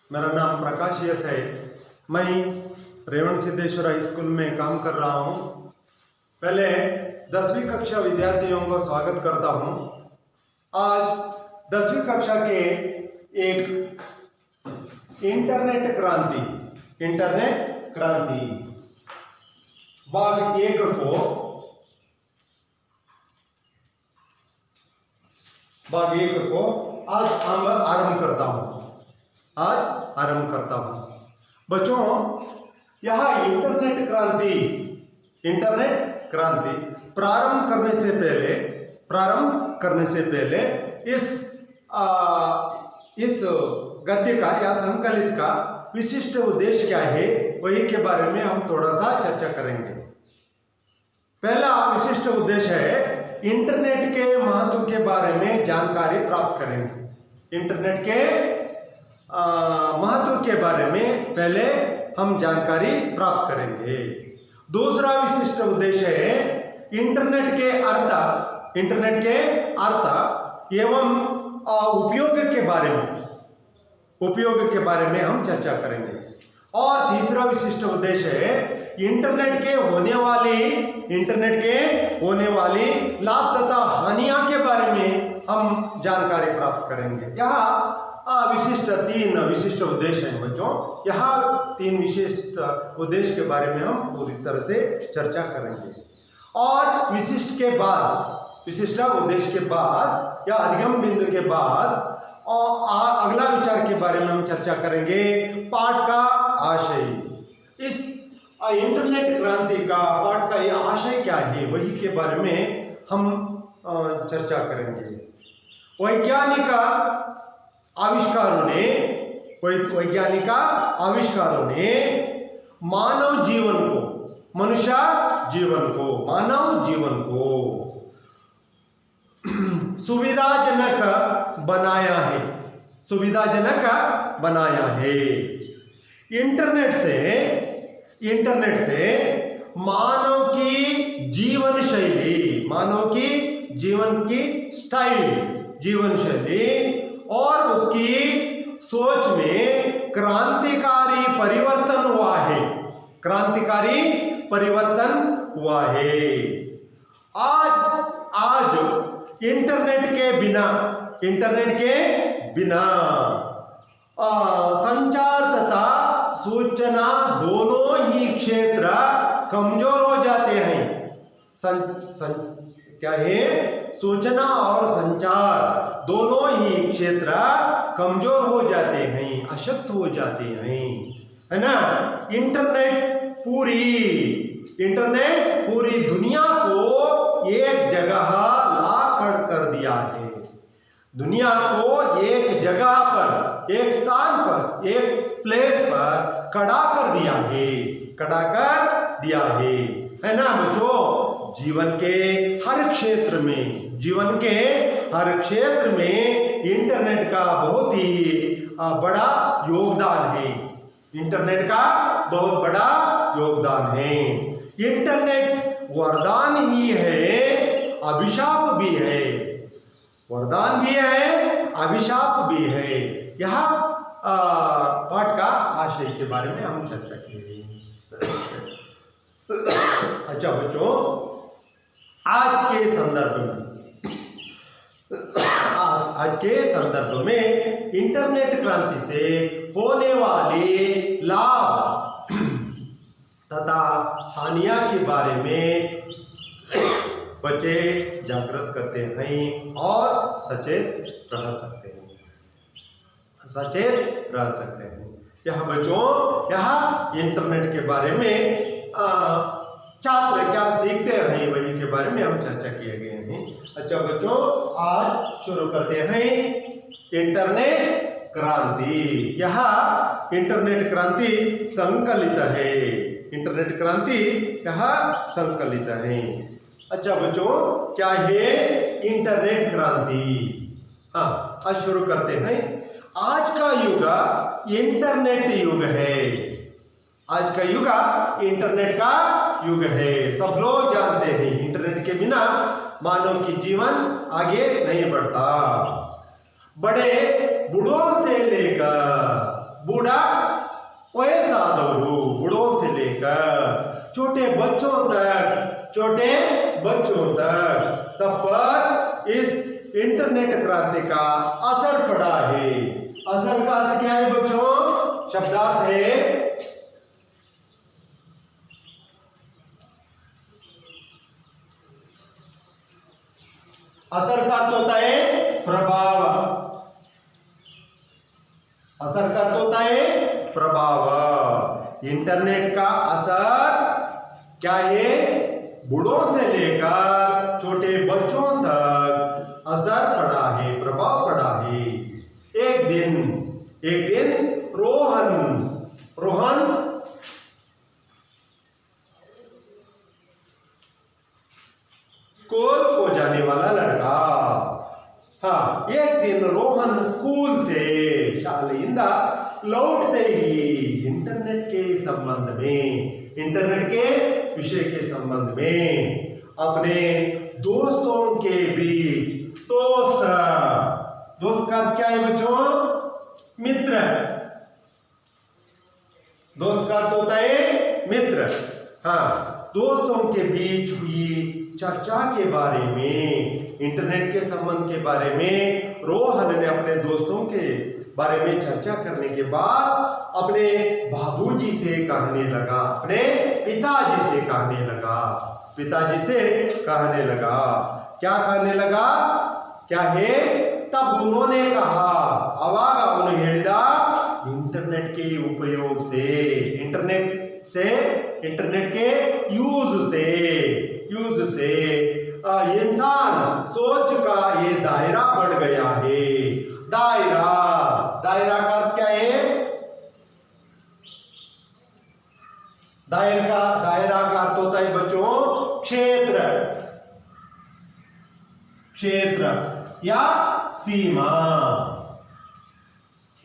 मेरा नाम प्रकाश यस है। मैं रेवण सिद्धेश्वर हाई स्कूल में काम कर रहा हूँ। पहले 10वीं कक्षा विद्यार्थियों को स्वागत करता हूँ। आज 10वीं कक्षा के एक इंटरनेट क्रांति भाग 1 को आज आरंभ करता हूँ। बच्चों, यह इंटरनेट क्रांति प्रारंभ करने से पहले इस गद्य का या संकलित का विशिष्ट उद्देश्य क्या है, वही के बारे में हम थोड़ा सा चर्चा करेंगे। पहला विशिष्ट उद्देश्य है इंटरनेट के महत्व के बारे में जानकारी प्राप्त करेंगे। इंटरनेट के महत्व के बारे में पहले हम जानकारी प्राप्त करेंगे। दूसरा विशिष्ट उद्देश्य है इंटरनेट के अर्थ एवं उपयोग के बारे में हम चर्चा करेंगे। और तीसरा विशिष्ट उद्देश्य है इंटरनेट के होने वाली लाभ तथा हानियों के बारे में हम जानकारी प्राप्त करेंगे। यह तीन विशिष्ट उद्देश्य हैं बच्चों। यह 3 विशिष्ट उद्देश्य के बारे में हम पूरी तरह से चर्चा करेंगे। और विशिष्ट उद्देश्य के बाद या अधिगम बिंदु के बाद और अगला विचार के बारे में हम चर्चा करेंगे। पाठ का आशय, इस इंटरनेट क्रांति का पाठ का यह आशय क्या है, वही के बारे में हम चर्चा करेंगे। वैज्ञानिक आविष्कारों ने मानव जीवन को सुविधाजनक बनाया है। इंटरनेट से मानव की जीवन शैली और उसकी सोच में क्रांतिकारी परिवर्तन हुआ है। आज इंटरनेट के बिना संचार तथा सूचना दोनों ही क्षेत्र कमजोर हो जाते हैं। क्या है? सूचना और संचार दोनों ही क्षेत्र कमजोर हो जाते हैं, अशक्त हो जाते हैं, है ना। इंटरनेट पूरी दुनिया को एक जगह ला खड़ कर दिया है। दुनिया को एक जगह पर, एक स्थान पर, एक प्लेस पर खड़ा कर दिया है, है ना बच्चों। जीवन के हर क्षेत्र में इंटरनेट का बहुत ही बड़ा योगदान है। इंटरनेट वरदान ही है, अभिशाप भी है। अभिशाप भी है। यह पाठ का आशय के बारे में हम चर्चा करेंगे। अच्छा बच्चों, आज के संदर्भ में इंटरनेट क्रांति से होने वाले लाभ तथा हानियों के बारे में बच्चे जागृत करते हैं और सचेत रह सकते हैं। यह बच्चों, यह इंटरनेट के बारे में छात्र क्या सीखते हैं, वही के बारे में हम चर्चा किए गए हैं। अच्छा बच्चों, आज शुरू करते हैं इंटरनेट क्रांति। यह इंटरनेट क्रांति संकलित है। अच्छा बच्चों, क्या है इंटरनेट क्रांति? आज शुरू करते हैं। आज का युग इंटरनेट युग है। आज का युग इंटरनेट का युग है। सब लोग जानते हैं इंटरनेट के बिना मानव की जीवन आगे नहीं बढ़ता। बड़े बूढ़ों से लेकर बूढ़ा वयस्सादವರು, बूढ़ों से लेकर छोटे बच्चों तक सब पर इस इंटरनेट क्रांति का असर पड़ा है। असर का अर्थ क्या है बच्चों? शब्दार्थ है असर का अर्थ होता है प्रभाव। असर का अर्थ होता है प्रभाव। इंटरनेट का असर क्या है? बूढ़ों से लेकर छोटे बच्चों तक असर पड़ा है, प्रभाव पड़ा है। एक दिन रोहन स्कूल को जाने वाला लड़का, हाँ, एक दिन रोहन स्कूल से शाಲೆಯಿಂದ लौटते ही इंटरनेट के विषय के संबंध में अपने दोस्तों के बीच, दोस्त का क्या है बच्चों? मित्र। दोस्त का होता है मित्र। हाँ, दोस्तों के बीच हुई चर्चा के बारे में, इंटरनेट के संबंध के बारे में रोहन ने अपने दोस्तों के बारे में चर्चा करने के बाद अपने बाबूजी से कहने लगा, अपने पिताजी से कहने लगा। क्या कहने लगा? क्या है? तब उन्होंने कहा, आवाग ಅವನು ಹೇಳಿದ, इंटरनेट के उपयोग से, इंटरनेट के यूज से इंसान सोच का ये दायरा बढ़ गया है। दायरा का अर्थ क्या है? दायरा का अर्थ होता है बच्चों क्षेत्र या सीमा।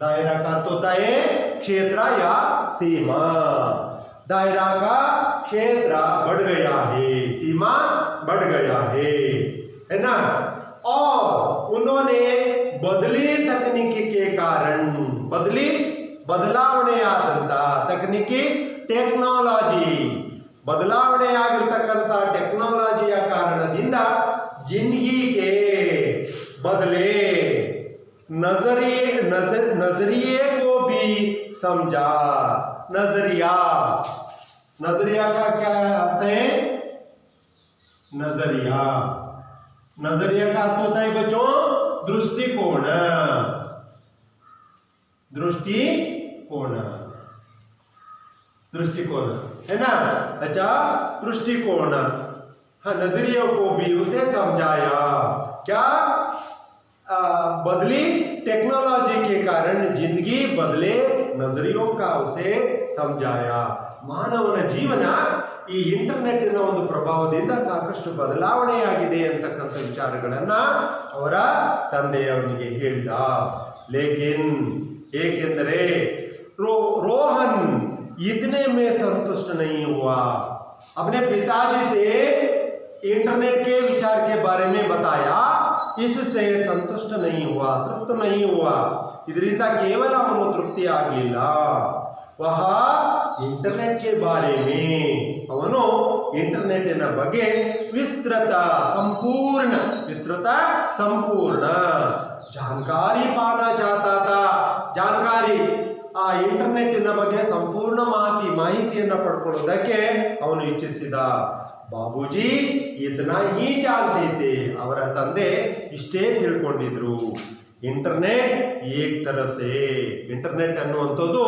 दायरा का अर्थ होता है क्षेत्र या सीमा। दायरा का क्षेत्र बढ़ गया है, सीमा बढ़ गया है ना। और उन्होंने बदली तकनीकी के कारण, ಬದಲಾವಣೆಯಾದಂತ ತಕನಿಕಿ ಬದಲಾವಣೆಯಾಗಿರ್ತಕ್ಕಂಥ ಟೆಕ್ನಾಲಜಿಯ ಕಾರಣದಿಂದ जिंदगी बदले नजरिए को भी समझा। नजरिया का क्या अर्थ है? नजरिया का अर्थ होता है बच्चों दृष्टिकोण है ना। अच्छा, दृष्टिकोण, हाँ, नजरियों को भी उसे समझाया। क्या? बदली टेक्नोलॉजी के कारण जिंदगी बदले नजरियों का उसे समझाया। ಮಾನವನ ಜೀವನ ಈ ಇಂಟರ್ನೆಟ್ನ ಒಂದು ಪ್ರಭಾವದಿಂದ ಸಾಕಷ್ಟು ಬದಲಾವಣೆಯಾಗಿದೆ ಅಂತಕ್ಕಂಥ ವಿಚಾರಗಳನ್ನ ಅವರ ತಂದೆಯವನಿಗೆ ಹೇಳಿದ। ಲೇಕಿನ್ ಏಕೆಂದರೆ रोहन इतने में संतुष्ट नहीं हुआ। अपने पिताजी से इंटरनेट के विचार के बारे में बताया, इससे संतुष्ट नहीं हुआ, तृप्त नहीं हुआ। ಇದರಿಂದ ಕೇವಲ ಅವನು ತೃಪ್ತಿ ಆಗಲಿಲ್ಲ। वह इंटरनेट के बारे में ಅವನು ಇಂಟರ್ನೆಟ್ನ ಬಗ್ಗೆ ವಿಸ್ತೃತ ಸಂಪೂರ್ಣ जानकारी पाना चाहता था। जानकारी ಆ ಇಂಟರ್ನೆಟ್ನ ಬಗ್ಗೆ ಸಂಪೂರ್ಣ ಮಾಹಿತಿಯನ್ನು ಪಡ್ಕೊಳ್ಳೋದಕ್ಕೆ ಅವನು ಇಚ್ಛಿಸಿದ। ಬಾಬೂಜಿ इतना ही जानते थे, ಅವರ ತಂದೆ ಇಷ್ಟೇ ತಿಳ್ಕೊಂಡಿದ್ರು। इंटरनेट एक तरह से इंटरनेट ಅನ್ನುವಂಥದ್ದು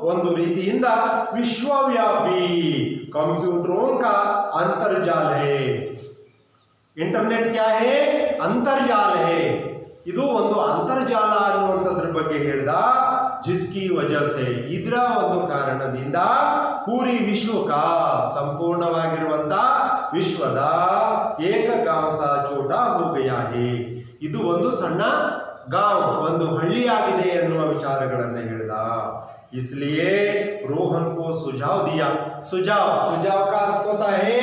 ಒಂದು ರೀತಿಯಿಂದ ವಿಶ್ವವ್ಯಾಪಿ कंप्यूटरों का अंतर्जाल है। इंटरनेट क्या है? अंतर्जाल है। ಇದು ಒಂದು ಅಂತರ್ಜಾಲ ಅನ್ನುವಂಥದ್ರ ಬಗ್ಗೆ ಹೇಳ್ದ। जिसकी वजह से ಇದರ ಒಂದು ಕಾರಣದಿಂದ पूरी विश्व का ಸಂಪೂರ್ಣವಾಗಿರುವಂತ ವಿಶ್ವದ ಏಕ गांव सा छोटा हो गया है। ಇದು ಒಂದು ಸಣ್ಣ गांव, ಒಂದು ಹಳ್ಳಿಯಾಗಿದೆ ಅನ್ನುವ ವಿಚಾರಗಳನ್ನು ಹೇಳ್ದ। इसलिए रोहन को सुझाव दिया। सुझाव का अर्थ होता है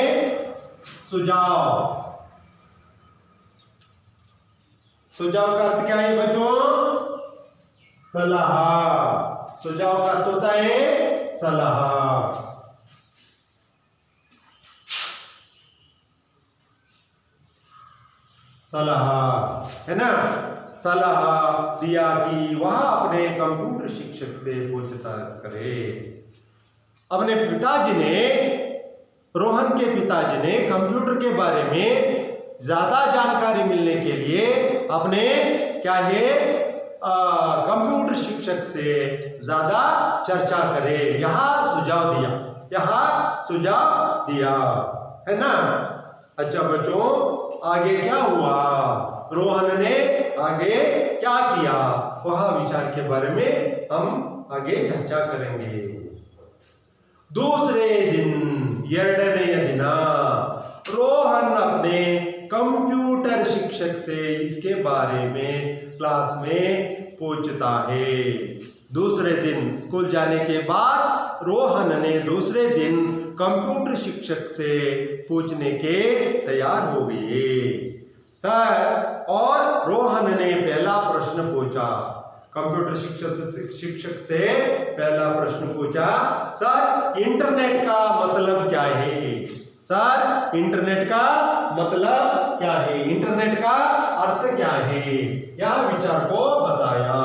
सुझाव का अर्थ क्या है बच्चों? सलाह। सुझाव का अर्थ होता है सलाह। सलाह है ना, सलाह दिया कि वह अपने कंप्यूटर शिक्षक से पूछताछ करे। अपने पिताजी ने, रोहन के पिताजी ने कंप्यूटर के बारे में ज्यादा जानकारी मिलने के लिए अपने क्या है कंप्यूटर शिक्षक से ज्यादा चर्चा करे, यहाँ सुझाव दिया है ना। अच्छा बच्चों, आगे क्या हुआ, रोहन ने आगे क्या किया, वह विचार के बारे में हम आगे चर्चा करेंगे। दूसरे दिन ಎರಡನೆಯ दिन रोहन अपने कंप्यूटर शिक्षक से इसके बारे में क्लास में पूछता है। दूसरे दिन स्कूल जाने के बाद रोहन ने दूसरे दिन कंप्यूटर शिक्षक से पूछने के तैयार हो गए। सर, और रोहन ने पहला प्रश्न पूछा, कंप्यूटर शिक्षक से पहला प्रश्न पूछा, सर इंटरनेट का मतलब क्या है? सर इंटरनेट का मतलब क्या है, इंटरनेट का अर्थ क्या है, यह विचार को बताया।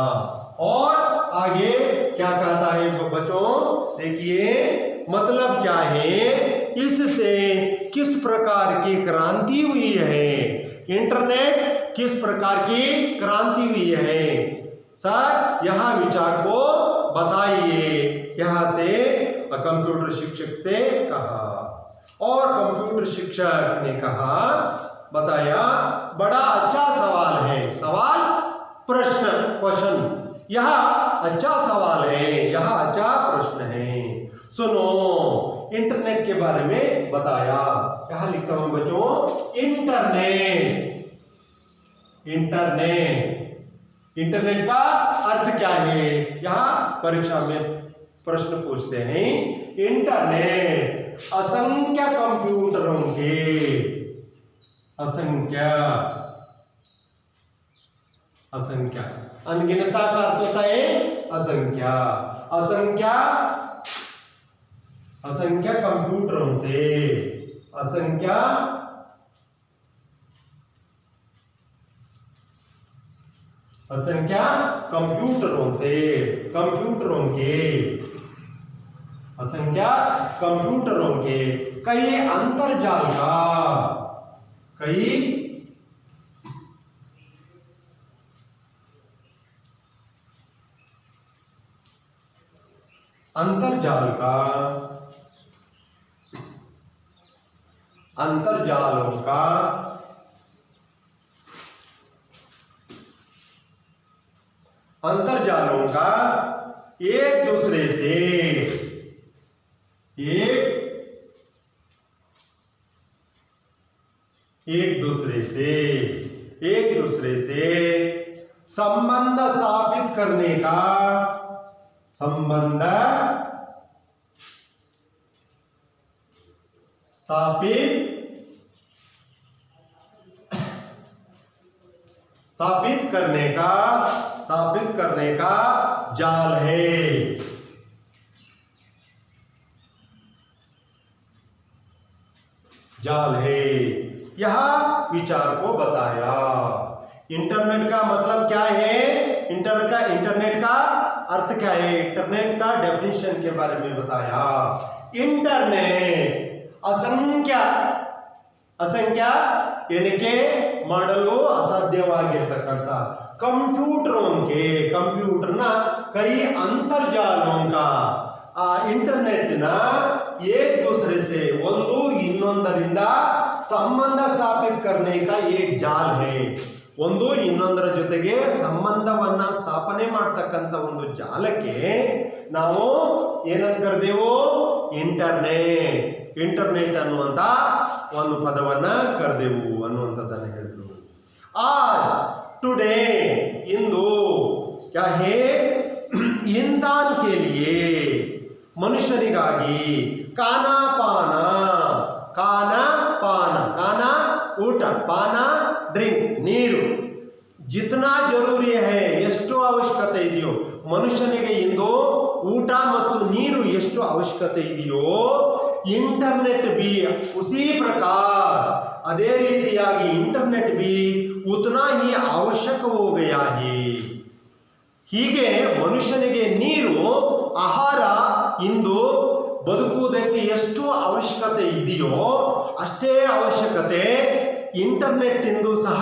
और आगे क्या कहता है बच्चों, देखिए मतलब क्या है, इससे किस प्रकार की क्रांति हुई है, इंटरनेट किस प्रकार की क्रांति हुई है, सर यहाँ विचार को बताइए, यहाँ से कंप्यूटर शिक्षक से कहा। और कंप्यूटर शिक्षक ने कहा, बताया, बड़ा अच्छा सवाल है, सवाल क्वेश्चन, यह अच्छा सवाल है, यह अच्छा प्रश्न है। सुनो, इंटरनेट के बारे में बताया, यहां लिखता हूं बच्चों, इंटरनेट का अर्थ क्या है, यहां परीक्षा में प्रश्न पूछते हैं। इंटरनेट असंख्य कंप्यूटरों के, असंख्य अनगिनता का अर्थ होता है असंख्य कंप्यूटरों से, असंख्य कंप्यूटरों के कई अंतर्जाल का, अंतर्जालों का एक दूसरे से संबंध स्थापित करने का, स्थापित करने का जाल है, यह विचार को बताया। इंटरनेट का मतलब क्या है, इंटरनेट का अर्थ क्या है, इंटरनेट का डेफिनेशन के बारे में बताया। इंटरनेट ಅಸಂಖ್ಯ ಎಣಿಕೆ ಮಾಡಲು ಅಸಾಧ್ಯವಾಗಿರ್ತಕ್ಕಂಥ ಕಂಪ್ಯೂಟರ್ನ ಕೈ ಅಂತರ್ಜಾಲೋं का इंटरनेट ना एक दूसरे से ಒಂದು ಇನ್ನೊಂದರಿಂದ ಸಂಬಂಧ ಸ್ಥಾಪಿತ करने का एक जाल है। ಒಂದು ಇನ್ನೊಂದರ ಜೊತೆಗೆ ಸಂಬಂಧವನ್ನ ಸ್ಥಾಪನೆ ಮಾಡತಕ್ಕಂತ ಒಂದು ಜಾಲಕ್ಕೆ ನಾವು ಏನಂತ ಕರೆದೇವು, ಇಂಟರ್ನೆಟ್ ಅನ್ನುವಂತ ಒಂದು ಪದವನ್ನ ಕರೆದೆವು ಅನ್ನುವಂಥದ್ದನ್ನ ಹೇಳಿದ್ರು। आज टुडे इंदु क्या है, इंसान के लिए मनुष्यनिगागी खाना ऊಟ पाना ड्रिंक ನೀರು जितना जरूरी है ಎಷ್ಟು ಅವಶ್ಯಕತೆ ಇದೆಯೋ ಮನುಷ್ಯನಿಗೆ ಇಂದು ಎಷ್ಟು ಅವಶ್ಯಕತೆ ಇದೆಯೋ इंटरनेट भी उसी प्रकार अदे रीतियागी इंटरनेट भी उतना ही आवश्यक हो गया है। ಹೀಗೆ ಮನುಷ್ಯನಿಗೆ ನೀರು ಆಹಾರ ಇಂದು ಬದುಕುವುದಕ್ಕೆ ಎಷ್ಟು ಅವಶ್ಯಕತೆ ಇದೆಯೋ ಅಷ್ಟೇ ಅವಶ್ಯಕತೆ ಇಂಟರ್ನೆಟ್ ಇಂದು ಸಹ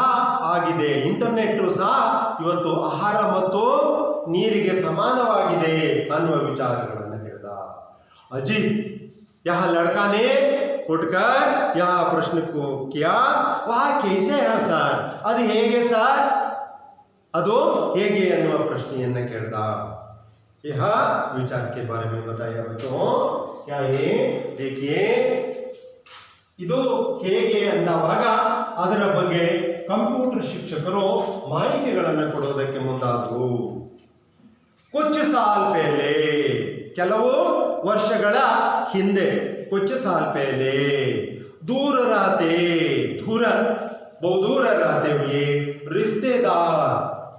ಆಗಿದೆ। ಇಂಟರ್ನೆಟ್ ಸಹ ಇವತ್ತು ಆಹಾರ ಮತ್ತು ನೀರಿಗೆ ಸಮಾನವಾಗಿದೆ ಅನ್ನುವ ವಿಚಾರಗಳನ್ನು ಹೇಳಿದ। अजी यहाँ लड़का ने उठकर यह प्रश्न को किया, वह कैसे है सर, ಅದು ಹೇಗೆ ಸರ್, ಅದು ಹೇಗೆ ಅನ್ನುವ ಪ್ರಶ್ನೆಯನ್ನು ಕೇಳಿದ। यह विचार के बारे में बताया बच्चों। क्या है देखिए, ಇದು ಹೇಗೆ ಅಂದವಾಗ ಅದರ ಬಗ್ಗೆ ಕಂಪ್ಯೂಟರ್ ಶಿಕ್ಷಕರು ಮಾಹಿತಿಗಳನ್ನು ಕೊಡೋದಕ್ಕೆ ಮುಂದಾದರು। कुछ साल पहले, ಕೆಲವು ವರ್ಷಗಳ ಹಿಂದೆ, कुछ साल पहले दूर रहते बहुत दूर रहते हुए रिश्तेदार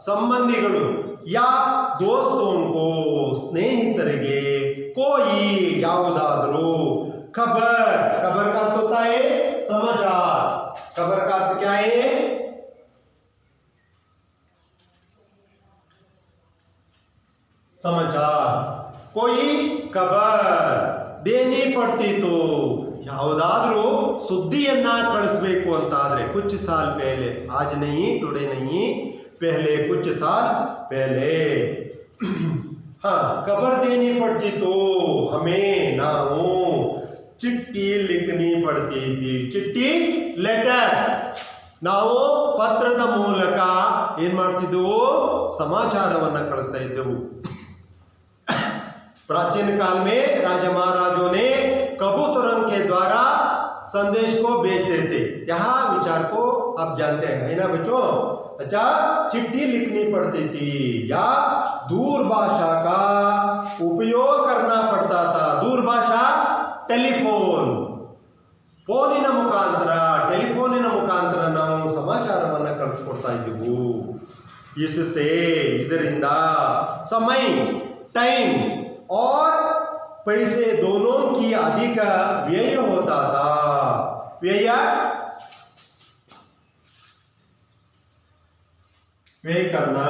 ಸಂಬಂಧಿಗಳು या दोस्तों को ಸ್ನೇಹಿತರಿಗೆ कोई ಯಾವುದಾದರೂ खबर का अर्थ होता है समाचार, खबर का अर्थ क्या है, समाचार, कोई खबर देनी पड़ती तो ಯಾವುದಾದರೂ ಸುದ್ದಿಯನ್ನ ಕಳಿಸಬೇಕು ಅಂತಾದ್ರೆ कुछ साल पहले, आज नहीं टुडे नहीं, पहले कुछ साल पहले हाँ खबर देनी पड़ती तो हमें ನಾವು चिट्ठी लिखनी पड़ती थी। चिट्ठी ಲೆಟರ್, ನಾವು ಪತ್ರದ ಮೂಲಕ ಏನು ಮಾಡ್ತಿದ್ದೆವು, ಸಮಾಚಾರವನ್ನು ಕಳಿಸ್ತಾ ಇದ್ದೆವು। प्राचीन काल में राजा महाराजों ने कबूतरों के द्वारा संदेश को भेजते थे। यहाँ विचार को आप जानते हैं, है ना बच्चों। अच्छा, चिट्ठी लिखनी पड़ती थी या दूरभाषा का उपयोग करना पड़ता था। दूरभाषा टेलीफोन, ಫೋನಿನ ಮುಖಾಂತರ, ಟೆಲಿಫೋನಿನ ಮುಖಾಂತರ ನಾವು ಸಮಾಚಾರವನ್ನು ಕಳಿಸ್ಕೊಡ್ತಾ ಇದ್ದೆವು। इससे ಇದರಿಂದ समय, टाइम और पैसे दोनों की अधिक व्यय होता था। व्यय करना,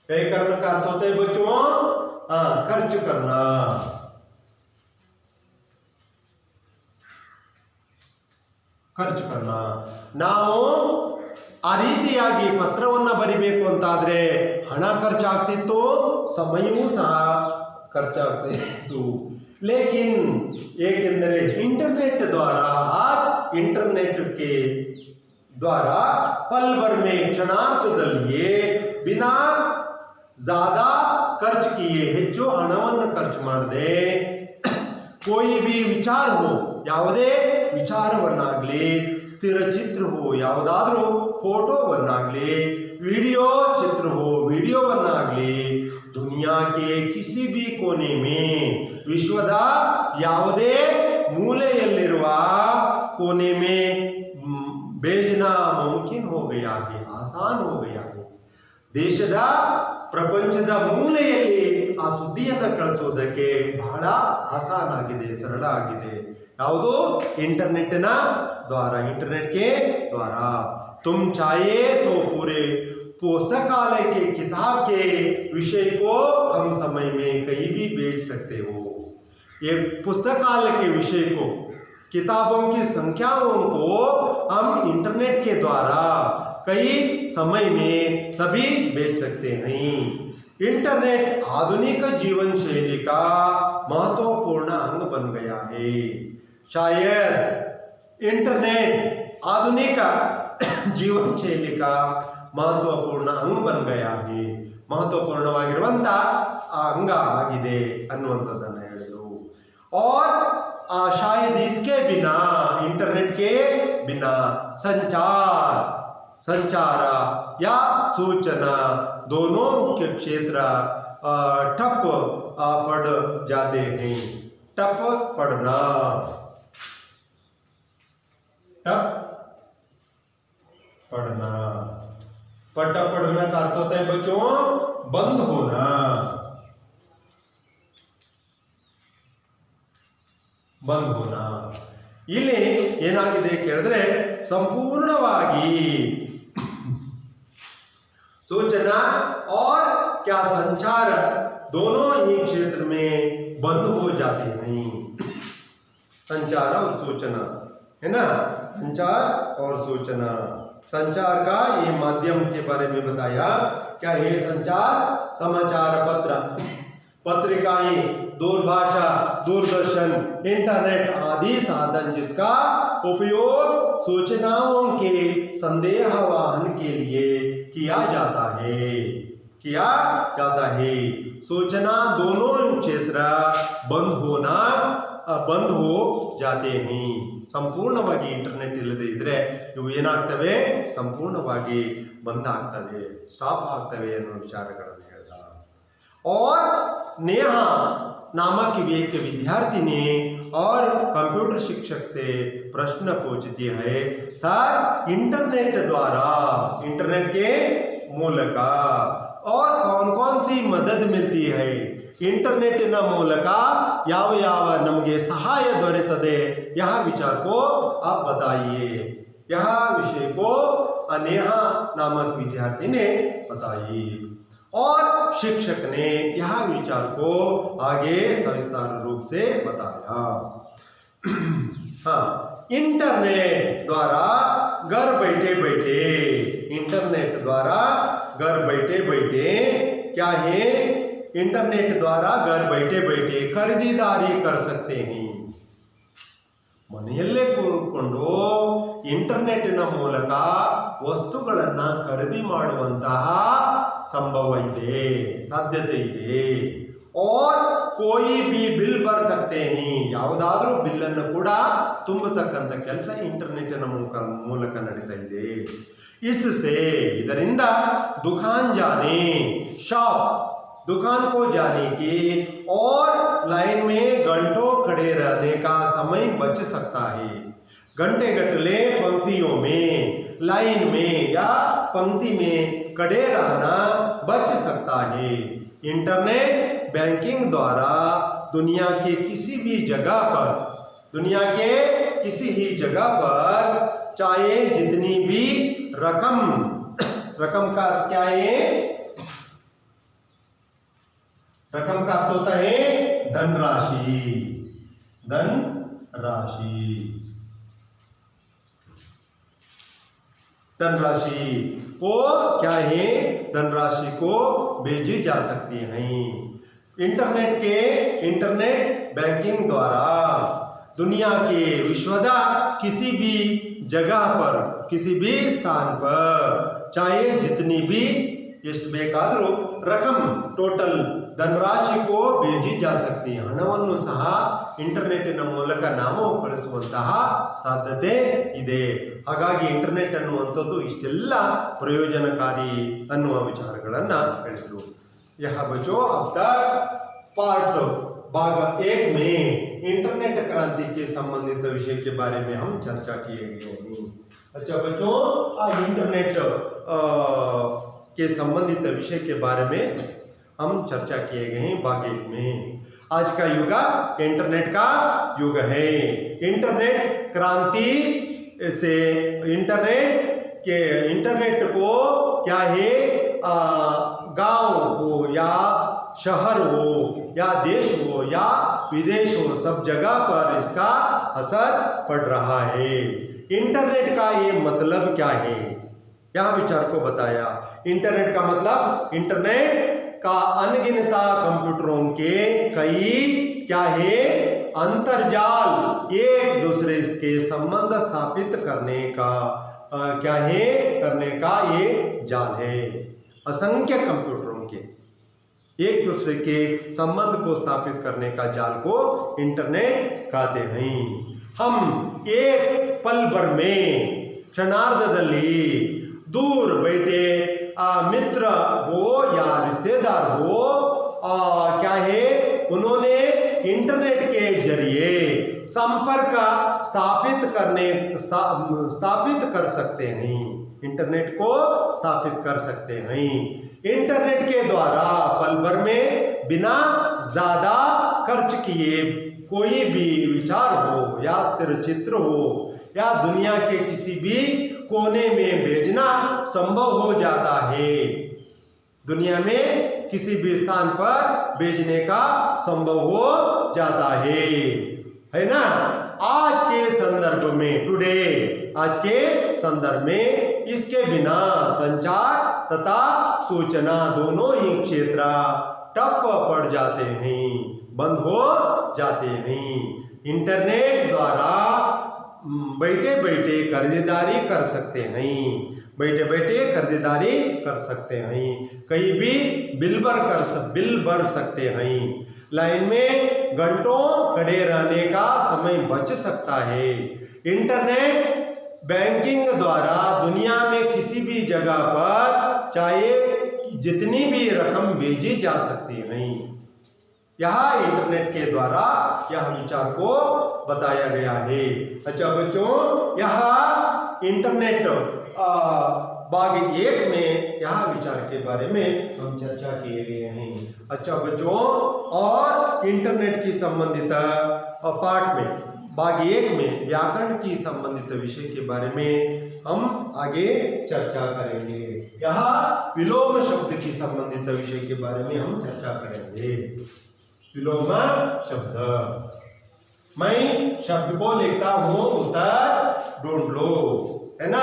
व्यय करना का अर्थ होता है बच्चों खर्च करना। ಖರ್ಚು ಕರ್ನ, ನಾವು ಆ ರೀತಿಯಾಗಿ ಪತ್ರವನ್ನು ಬರಿಬೇಕು ಅಂತಾದ್ರೆ ಹಣ ಖರ್ಚಾಗ್ತಿತ್ತು, ಸಮಯವೂ ಸಹ ಖರ್ಚಾಗ್ತಿತ್ತು। ಲೇಕಿನ್ ಏಕೆಂದರೆ ಇಂಟರ್ನೆಟ್ ದ್ವಾರ, ಆ ಇಂಟರ್ನೆಟ್ के द्वारा पल भर में क्षणार्धದಲ್ಲಿಯೇ बिना ज्यादा ಖರ್ಚು किए, ಹೆಚ್ಚು ಹಣವನ್ನು ಖರ್ಚು ಮಾಡದೆ, कोई भी विचार हो, ಯಾವುದೇ ವಿಚಾರವನ್ನಾಗಲಿ, ಸ್ಥಿರ ಚಿತ್ರ हो, ಯಾವುದಾದ್ರೂ ಫೋಟೋವನ್ನಾಗಲಿ, ವಿಡಿಯೋ ಚಿತ್ರ हो, ವಿಡಿಯೋವನ್ನಾಗಲಿ, दुनिया के किसी भी कोने में, ವಿಶ್ವದ ಯಾವುದೇ ಮೂಲೆಯಲ್ಲಿರುವ कोने में भेजना मुमकिन हो गया है, आसान हो गया है। ದೇಶದ ಪ್ರಪಂಚದ ಮೂಲೆಯಲ್ಲಿ ಆ ಸುದ್ದಿಯನ್ನು ಕಳಿಸೋದಕ್ಕೆ ಬಹಳ ಆಸಾನ್ ಆಗಿದೆ, ಸರಳ ಆಗಿದೆ। ಯಾವುದು, ಇಂಟರ್ನೆಟ್ನ ದ್ವಾರ, इंटरनेट के द्वारा। तुम चाहे तो पूरे पुस्तकालय के किताब के विषय को कम समय में कहीं भी भेज सकते हो। ये पुस्तकालय के विषय को, किताबों की संख्याओं को हम इंटरनेट के द्वारा कई समय में सभी भेज सकते हैं। इंटरनेट आधुनिक जीवन शैली का महत्वपूर्ण अंग बन गया है। शायद इंटरनेट आधुनिक जीवन शैली का महत्वपूर्ण अंग बन गया है, ಮಹತ್ವಪೂರ್ಣವಾಗಿರುವಂತ ಆ ಅಂಗ ಆಗಿದೆ ಅನ್ನುವಂಥದ್ದನ್ನು ಹೇಳಿದರು। और शायद इसके बिना, इंटरनेट के बिना संचार या सूचना दोनों के क्षेत्र ठप पड़ जाते हैं। ठप पड़ना, ठप पड़ना, पट्टा पड़ना का अर्थ होता है बच्चों बंद होना। ಬಂದ್ ಹೋನ. ಇಲ್ಲಿ ಏನಾಗಿದೆ ಕೇಳಿದ್ರೆ संपूर्णವಾಗಿ सूचना और क्या संचार दोनों ही क्षेत्र में बंद हो जाते हैं. संचार और सूचना है ना, संचार और सूचना. संचार का ये माध्यम के बारे में बताया. क्या ये संचार समाचार पत्र, पत्रिकाएं, दूरभाषा, दूरदर्शन, इंटरनेट आदि साधन जिसका उपयोग सूचनाओं के संदेहवाहन के लिए किया जाता है. सूचना दोनों क्षेत्र बंद हो जाते हैं. ಸಂಪೂರ್ಣವಾಗಿ ಇಂಟರ್ನೆಟ್ ಇಲ್ಲದೆ ಇದ್ರೆ ಇವು ಏನಾಗ್ತವೆ, ಸಂಪೂರ್ಣವಾಗಿ ಬಂದ್ ಆಗ್ತವೆ, ಸ್ಟಾಪ್ ಆಗ್ತವೆ ಅನ್ನೋ ವಿಚಾರಗಳನ್ನು ಹೇಳ್ದ. और नेहा नामक एक विद्यार्थी ने और कंप्यूटर शिक्षक से प्रश्न पूछती है, सर इंटरनेट द्वारा, इंटरनेट के ಮೂಲಕ और कौन कौन सी मदद मिलती है, ಇಂಟರ್ನೆಟ್ಟಿನ ಮೂಲಕ ಯಾವ ಯಾವ ನಮಗೆ ಸಹಾಯ ದೊರೆಯುತ್ತದೆ, यह विचार को आप बताइए. यह विषय को नेहा नामक विद्यार्थी ने बताई और शिक्षक ने यह विचार को आगे सविस्तार रूप से बताया. हाँ, इंटरनेट द्वारा घर बैठे बैठे, इंटरनेट द्वारा घर बैठे बैठे क्या है, इंटरनेट द्वारा घर बैठे बैठे खरीदारी कर सकते हैं. ಮನೆಯಲ್ಲೇ ಕೂತ್ಕೊಂಡು ಇಂಟರ್ನೆಟ್ಟಿನ ಮೂಲಕ ವಸ್ತುಗಳನ್ನ ಖರೀದಿ ಮಾಡುವಂತಹ ಸಂಭವ ಇದೆ, ಸಾಧ್ಯತೆ ಇದೆ. और कोई भी बिल भर सकते हैं, ಯಾವುದಾದರೂ ಬಿಲ್ ಅನ್ನು ಕೂಡ ತುಂಬತಕ್ಕಂತ ಕೆಲಸ ಇಂಟರ್ನೆಟ್ಟಿನ ಮೂಲಕ ನಡೀತಾ ಇದೆ. इससे ಇದರಿಂದ दुकान जाने, शॉप दुकान को जाने की और लाइन में घंटों खड़े रहने का समय बच सकता है. घंटे गटले पंक्तियों में, लाइन में या पंक्ति में खड़े रहना बच सकता है. इंटरनेट बैंकिंग द्वारा दुनिया के किसी भी जगह पर, दुनिया के किसी ही जगह पर चाहे जितनी भी रकम का क्या है, रकम का अर्थ होता है धनराशि, धनराशि को क्या है, धनराशि को भेजी जा सकती है. इंटरनेट बैंकिंग द्वारा दुनिया के विश्वदा किसी भी जगह पर, किसी भी स्थान पर चाहे जितनी भी ಎಷ್ಟು ಬೇಕಾದರೂ ರಕಮ್ ಟೋಟಲ್ ಧನರಾಶಿ ಕೋ भेजी जा सकती है. ಹಣವನ್ನು ಸಹ ಇಂಟರ್ನೆಟ್ಟಿನ ಮೂಲಕ ನಾವು ಕಳಿಸುವಂತಹ ಸಾಧ್ಯತೆ ಇದೆ. ಹಾಗಾಗಿ ಇಂಟರ್ನೆಟ್ ಅನ್ನುವಂಥದ್ದು ಇಷ್ಟೆಲ್ಲ ಪ್ರಯೋಜನಕಾರಿ ಅನ್ನುವ ವಿಚಾರಗಳನ್ನು ಹೇಳಿದರು. यह बच्चों अब तक पार्ट भाग 1 में इंटरनेट क्रांति के संबंधित विषय के बारे में हम चर्चा किए गए हैं. अच्छा बच्चों, इंटरनेट के संबंधित विषय के बारे में हम चर्चा किए गए हैं भाग 1 में. आज का युग इंटरनेट का युग है. इंटरनेट क्रांति से इंटरनेट को क्या है, गांव हो या शहर हो या देश हो या विदेश हो, सब जगह पर इसका असर पड़ रहा है. इंटरनेट का ये मतलब क्या है, यह विचार को बताया. इंटरनेट का मतलब, इंटरनेट का अनगिनता कंप्यूटरों के कई क्या है, अंतर्जाल, एक दूसरे के संबंध स्थापित करने का क्या है, करने का ये जाल है. असंख्य कंप्यूटरों के एक दूसरे के संबंध को स्थापित करने का जाल को इंटरनेट कहते हैं. हम एक पल भर में, क्षणार्धದಲ್ಲಿ दूर बैठे मित्र हो या रिश्तेदार हो, क्या है, उन्होंने इंटरनेट के जरिए संपर्क स्थापित कर सकते हैं. इंटरनेट को स्थापित कर सकते हैं. इंटरनेट के द्वारा पल भर में बिना ज्यादा खर्च किए कोई भी विचार हो या स्थिर चित्र हो या दुनिया के किसी भी कोने में भेजना संभव हो जाता है। दुनिया में किसी भी स्थान पर भेजने का संभव हो जाता है ना। आज के संदर्भ में आज के संदर्भ में इसके बिना संचार तथा सूचना दोनों ही क्षेत्र ठप पड़ जाते हैं, बंद हो जाते हैं। इंटरनेट द्वारा बैठे बैठे खरीदारी कर सकते हैं, बैठे बैठे खरीदारी कर सकते हैं, कहीं भी बिल भर सकते हैं, लाइन में घंटों खड़े रहने का समय बच सकता है। इंटरनेट बैंकिंग द्वारा दुनिया में किसी भी जगह पर चाहे जितनी भी रकम भेजी जा सकती है। यहाँ इंटरनेट के द्वारा यह विचार को बताया गया है। अच्छा बच्चों, यहाँ इंटरनेट भाग 1 में यहाँ विचार के बारे में हम चर्चा किए गए हैं। अच्छा बच्चों, और इंटरनेट की संबंधित पार्ट में भाग 1 में व्याकरण की संबंधित विषय के बारे में हम आगे चर्चा करेंगे। यहाँ विलोम शब्द की संबंधित विषय के बारे में हम चर्चा करेंगे। विलोम शब्द, मैं शब्द को लिखता हूं, उत्तर ढूंढ लो, है ना।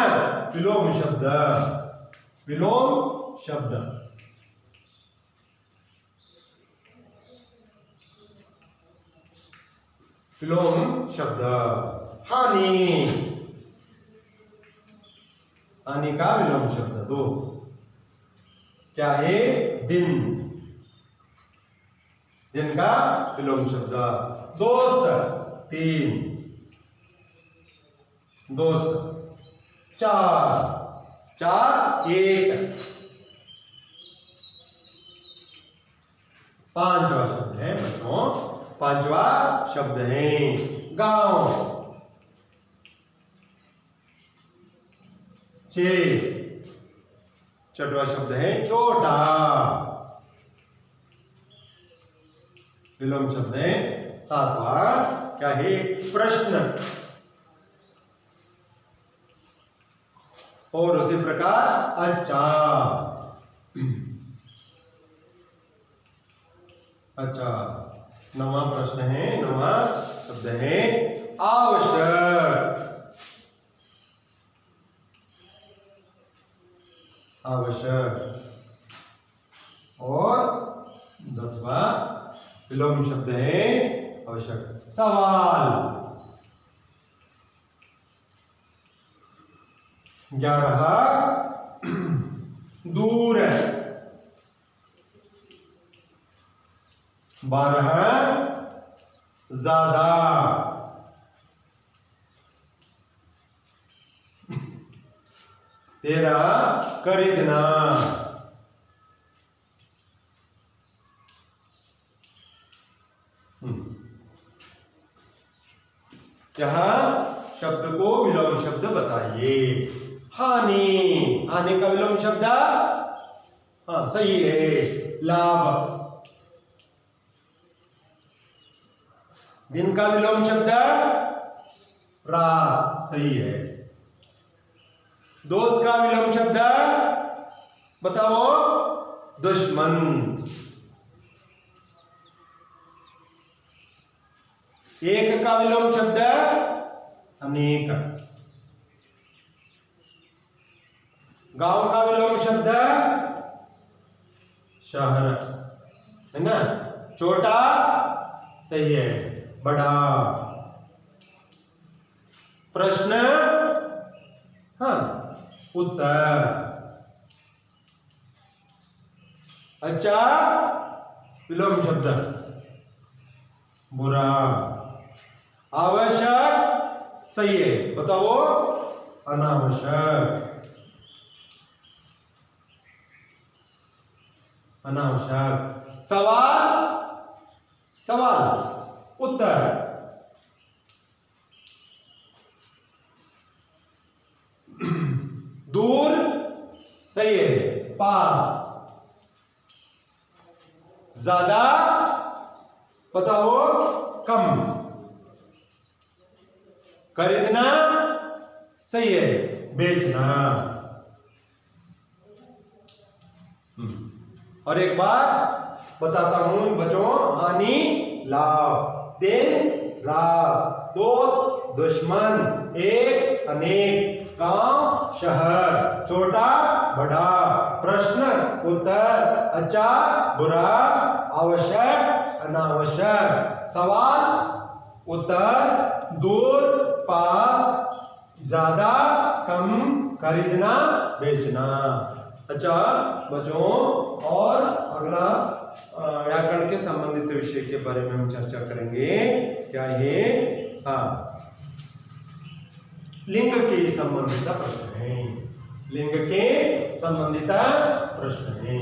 विलोम शब्द, विलोम शब्द, विलोम शब्द। हानि, हानि का विलोम शब्द 2 क्या है? दिन, दिन का विलोम शब्द। दोस्त 3, दोस्त 4 1। 5वां शब्द है बच्चों, 5वां शब्द है गांव। 6 छठवां शब्द है छोटा, विलोम शब्द है 7वां क्या है? प्रश्न। और उसी प्रकार अच्छा, अच्छा 9वां प्रश्न है, 9वां शब्द है आवश्यक, आवश्यक। और 10वां विलोम शब्द है आवश्यक, सवाल। 11 दूर, 12 ज्यादा, 13 खरीदना, 'यह शब्द को विलोम शब्द बताइए। हानि, हानि का विलोम शब्द हाँ सही है, लाभ। दिन का विलोम शब्द रात, सही है। दोस्त का विलोम शब्द बताओ, दुश्मन। एक का विलोम शब्द अनेक। गांव का विलोम शब्द शहर, है ना। छोटा सही है, बड़ा। प्रश्न हाँ उत्तर। अच्छा विलोम शब्द बुरा। आवश्यक सही है, बताओ अनावश्यक, अनावश्यक। सवाल, सवाल उत्तर। दूर सही है, पास। ज्यादा बताओ, कम। खरीदना सही है, बेचना। और एक बात बताता हूं बच्चों, हानि लाभ, दिन रात, दोस्त दुश्मन, एक अनेक, गांव शहर, छोटा बड़ा, प्रश्न उत्तर, अच्छा बुरा, आवश्यक अनावश्यक, सवाल उत्तर, दूर पास, ज्यादा कम, खरीदना बेचना। अच्छा बच्चों, और अगला व्याकरण के संबंधित विषय के बारे में हम चर्चा करेंगे। क्या ये? हाँ, लिंग के संबंधित प्रश्न है। लिंग के संबंधित प्रश्न है।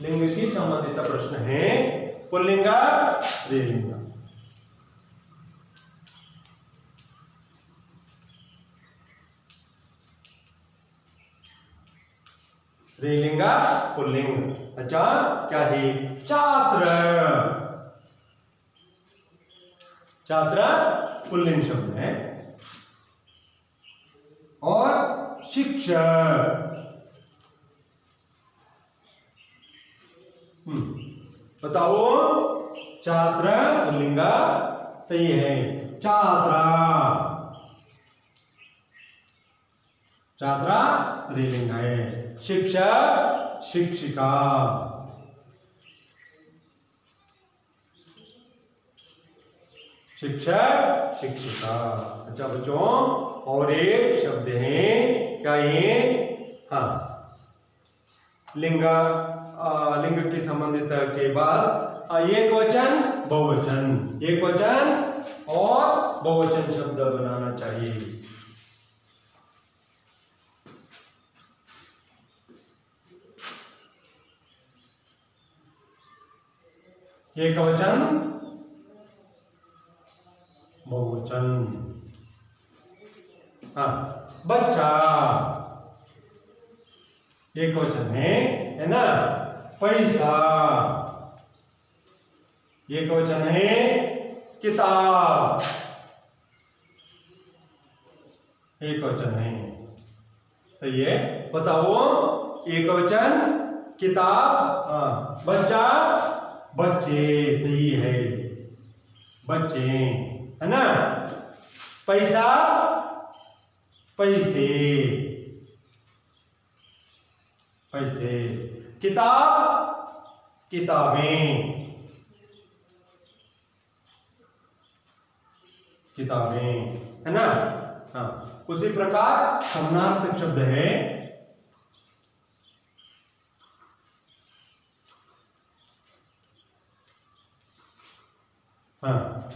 लिंग की संबंधित प्रश्न है। पुल्लिंग स्त्रीलिंग। स्त्रीलिंग पुल्लिंग। अच्छा, क्या है? छात्र। छात्र पुल्लिंग शब्द है। और शिक्षक। बताओ, छात्र पुल्लिंग सही है। छात्रा। छात्रा स्त्रीलिंग है। शिक्षक शिक्षिका। शिक्षक शिक्षिका। अच्छा बच्चों, और एक शब्द है। क्या ये? हाँ, लिंग। लिंग के संबंधित के बाद एक वचन बहुवचन, एक वचन और बहुवचन शब्द बनाना चाहिए। एक वचन बहुवचन। हाँ, बच्चा एक वचन है ना। पैसा एक वचन है। किताब एक वचन है। सही है। बताओ, एक वचन किताब, बच्चा बच्चे, सही है, बच्चे है ना। पैसा पैसे, पैसे। किताब किताबें, किताबें है ना। हाँ, उसी प्रकार समानार्थक शब्द है। हाँ,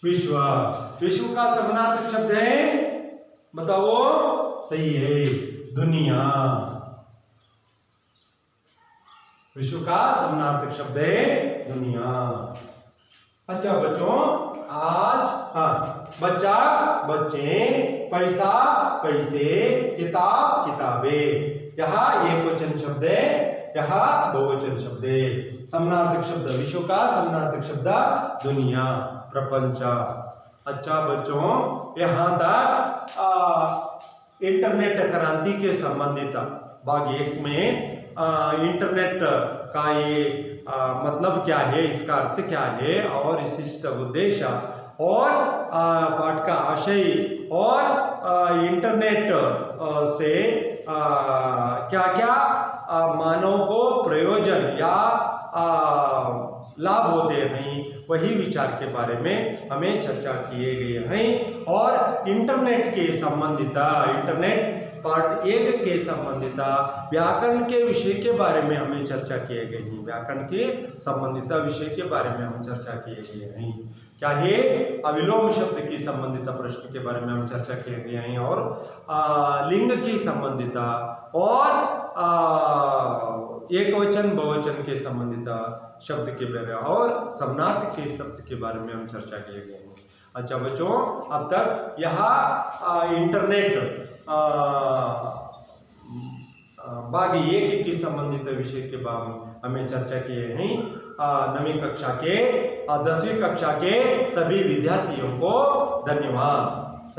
विश्व। विश्व का समानार्थक शब्द है। बताओ, सही है, दुनिया। विश्व का समानार्थक शब्द है दुनिया। अच्छा बच्चों, आज बच्चा बच्चे, पैसा पैसे, किताब किताबें। यहाँ एक वचन शब्द है, यहाँ बहुवचन शब्द है। समानार्थक शब्द विश्व का, समानार्थक शब्द दुनिया, प्रपंच। अच्छा बच्चों, यहाँ तक इंटरनेट क्रांति के संबंधित भाग 1 में इंटरनेट का ये मतलब क्या है, इसका अर्थ क्या है, और विशिष्ट उद्देश्य, और पाठ का आशय, और इंटरनेट से क्या क्या मानव को प्रयोजन या लाभ होते हैं, वही विचार के बारे में हमें चर्चा किए गए हैं। और इंटरनेट के संबंधित, इंटरनेट पार्ट 1 के संबंधित व्याकरण के विषय के बारे में हमें चर्चा किए गए हैं। व्याकरण के संबंधित विषय के बारे में हम चर्चा किए गए हैं। क्या है? अविलोम शब्द के संबंधित प्रश्न के बारे में हम चर्चा किए गए हैं, और लिंग के संबंधित, और एक वचन बहुवचन के संबंधित शब्द के बारे में, और समानार्थक के शब्द के बारे में हम चर्चा किए गए हैं। अच्छा बच्चों, अब तक यहाँ इंटरनेट भाग 1 के संबंधित विषय के बारे में हमें चर्चा किए हैं। 9वीं कक्षा के 10वीं कक्षा के सभी विद्यार्थियों को धन्यवाद।